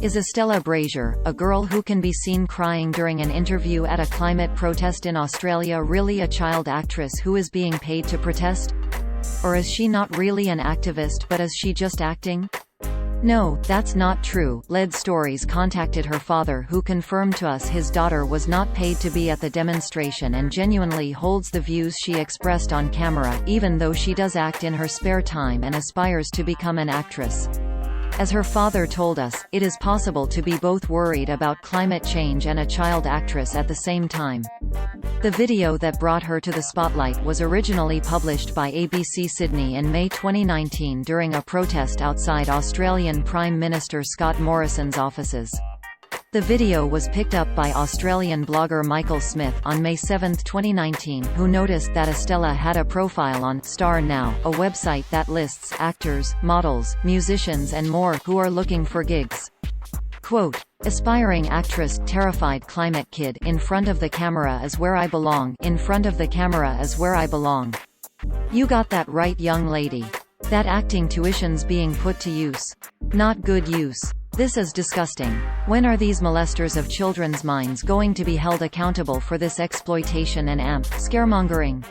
Is Estella Brasier, a girl who can be seen crying during an interview at a climate protest in Australia, really a child actress who is being paid to protest? Or is she not really an activist, but is she just acting? No, that's not true. Lead Stories contacted her father, who confirmed to us his daughter was not paid to be at the demonstration and genuinely holds the views she expressed on camera, even though she does act in her spare time and aspires to become an actress. As her father told us, it is possible to be both worried about climate change and a child actress at the same time. The video that brought her to the spotlight was originally published by ABC Sydney in May 2019 during a protest outside Australian Prime Minister Scott Morrison's offices. The video was picked up by Australian blogger Michael Smith on May 7, 2019, who noticed that Estella had a profile on Star Now, a website that lists actors, models, musicians and more who are looking for gigs. Quote, "Aspiring actress, terrified climate kid, in front of the camera is where I belong, in front of the camera is where I belong. You got that right, young lady. That acting tuition's being put to use. Not good use. This is disgusting. When are these molesters of children's minds going to be held accountable for this exploitation and scaremongering?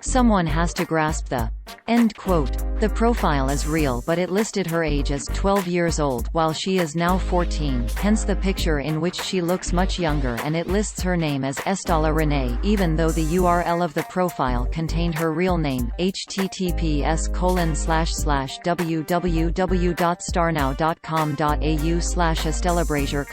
Someone has to grasp the..." End quote. The profile is real, but it listed her age as 12 years old while she is now 14, hence the picture in which she looks much younger, and it lists her name as Estella Renee even though the URL of the profile contained her real name, https://www.starnow.com.au/Estella Brasier, .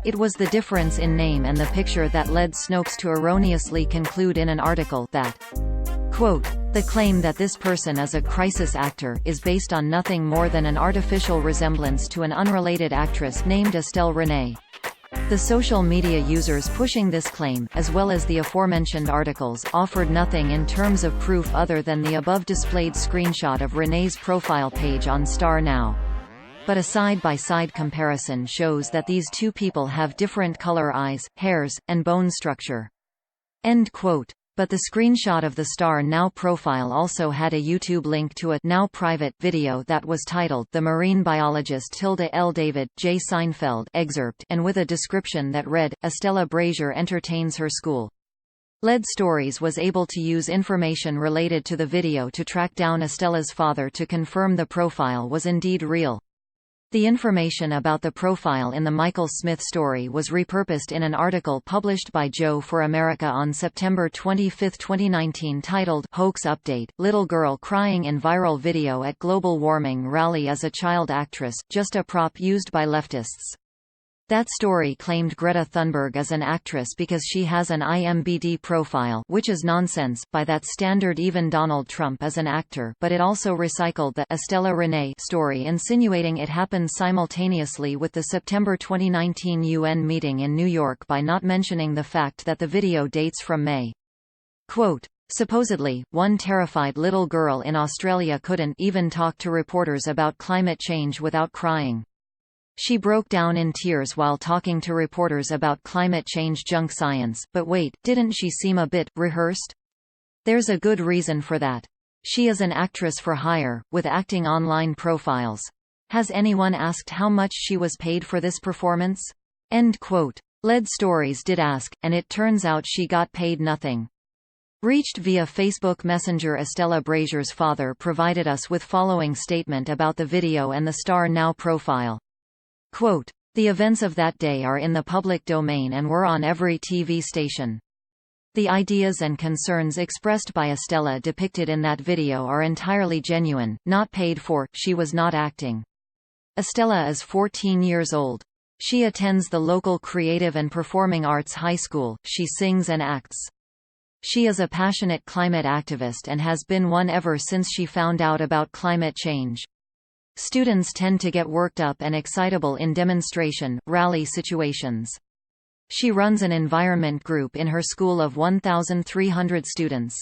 It was the difference in name and the picture that led Snopes to erroneously conclude in an article that, quote, "The claim that this person is a crisis actor is based on nothing more than an artificial resemblance to an unrelated actress named Estelle Renee." The social media users pushing this claim, as well as the aforementioned articles, offered nothing in terms of proof other than the above displayed screenshot of Renee's profile page on Star Now. But a side-by-side comparison shows that these two people have different color eyes, hairs, and bone structure. End quote. But the screenshot of the Star Now profile also had a YouTube link to a now private video that was titled "The Marine Biologist Tilda L. David J. Seinfeld" excerpt, and with a description that read, "Estella Brasier entertains her school." Lead Stories was able to use information related to the video to track down Estella's father to confirm the profile was indeed real. The information about the profile in the Michael Smith story was repurposed in an article published by Joe for America on September 25, 2019 titled, "Hoax Update, Little Girl Crying in Viral Video at Global Warming Rally as a Child Actress, Just a Prop Used by Leftists." That story claimed Greta Thunberg is an actress because she has an IMDb profile, which is nonsense. By that standard, even Donald Trump is an actor, but it also recycled the Estella Renee story, insinuating it happened simultaneously with the September 2019 UN meeting in New York by not mentioning the fact that the video dates from May. Quote, "Supposedly, one terrified little girl in Australia couldn't even talk to reporters about climate change without crying. She broke down in tears while talking to reporters about climate change junk science, but wait, didn't she seem a bit rehearsed? There's a good reason for that. She is an actress for hire, with acting online profiles. Has anyone asked how much she was paid for this performance?" End quote. Lead Stories did ask, and it turns out she got paid nothing. Reached via Facebook Messenger, Estella Brasier's father provided us with following statement about the video and the Star Now profile. Quote, "The events of that day are in the public domain and were on every TV station. The ideas and concerns expressed by Estella depicted in that video are entirely genuine, not paid for. She was not acting. Estella is 14 years old. She attends the local creative and performing arts high school. She sings and acts. She is a passionate climate activist and has been one ever since she found out about climate change. Students tend to get worked up and excitable in demonstration, rally situations. She runs an environment group in her school of 1,300 students.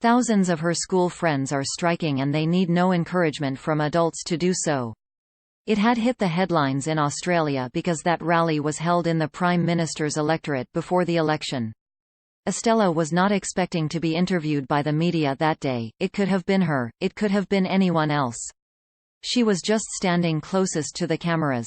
Thousands of her school friends are striking and they need no encouragement from adults to do so." It had hit the headlines in Australia because that rally was held in the Prime Minister's electorate before the election. Estella was not expecting to be interviewed by the media that day. It could have been her, it could have been anyone else. She was just standing closest to the cameras.